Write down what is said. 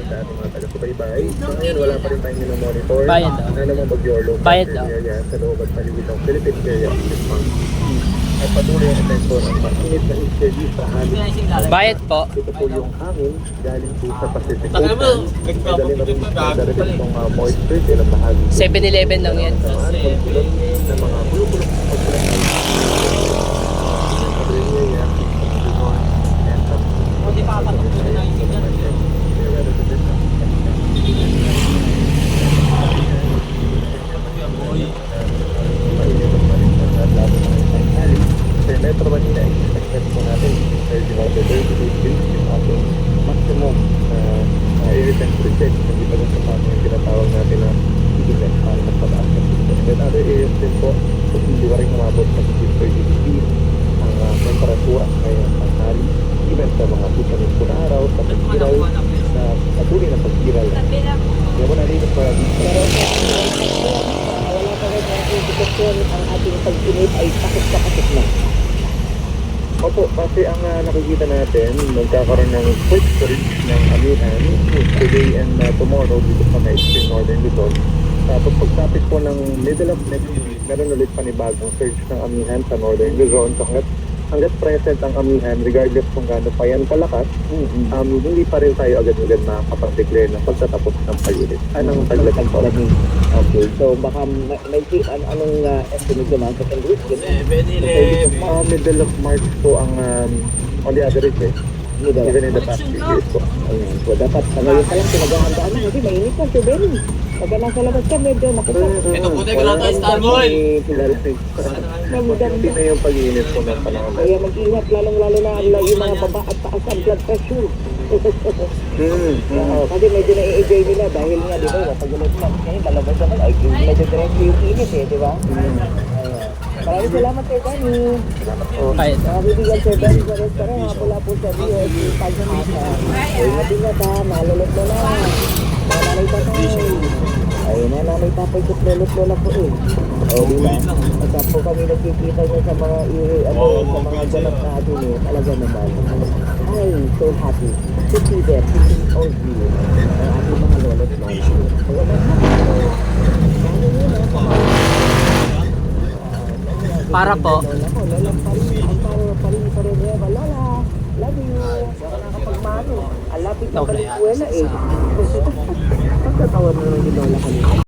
sa ating mga taga-subaybay. So ngayon, wala pa rin tayong minomonitor. Bayad daw. Na naman mag-YOLO. Bayad daw. Area sa loob at paligid ng Philippine area of this month. At patuloy ang epekto ng mainit na easterly sa halos. Bayad po. Ito po yung hangin galing po sa Pacific Ocean. Madali na rin darating itong moisture sa ilang bahagi. 7-Eleven lang yan. Samaan, magkulot ng mga bulubulok na pagkulang. Sa Metro Manila, expect po natin 30 degrees yung ating maximum air temperature. Hindi pa rin sa paano yung tinatawag natin na event para magpataas ng system. Then other areas din po, hindi pa rin umabot sa 30 degrees ang temperatura ngayon tanghali. Even sa mga susunod po na araw, sa pag-iral, sa patuloy na pag-iral. Kaya mo narinig para dito. Wala pa rin ang indikasyon ang ating pag-init ay takot-takot na. Opo, kasi ang nakikita natin, magkakaroon ng quick surge ng amihan today and tomorrow dito sa extreme northern Luzon. Tapos pagtapit po ng middle of next week, meron ulit panibagong surge ng amihan sa northern Luzon. So hanggat present ang amihan, regardless kung gaano pa yan kalakas, hindi pa rin tayo agad-agad makakapag-declare ng pagtatapos ng pag-init. Anong taglatang po? Okay, so baka may anong estimate naman sa week? Middle of March po ang on the average even in the past few years po. Ayan, so dapat sa ngayon pa lang pinaghahandaan na kasi mainit na, Sir Ben. Pagka nasa labas ka, medyo nakuha. Ito po tayo lang tayo, Starboy! Hindi na yung pag-iinit po ng panahon. Kaya mag-ingat, lalong-lalo na yung mga baba at taas ang blood pressure. Kasi medyo na-i-enjoy nila dahil nga, di ba, mapagulat na. Ngayon, lalabas naman, ay medyo direct yung init di ba? Maraming salamat kay Danny. Bayad. Bibigyan Sir Ben sa restaurant, mula po sa DOST Pagmamasa. Ay, matingat ha, malulot mo na. Nanay tatay. Ay, nanay tatay ko lulot-lola po O, di ba? At po kami nagkikita niya sa mga sa mga ganap na atin talaga naman. Ay, so happy to see them, to see all you. Ang ating mga lolot-lola. Kaya Para po. Lola pa rin Lola. Love you. Wala nakapagmano. Alapit na pala eskwela Pagkatawa na lang yung Lola kanina.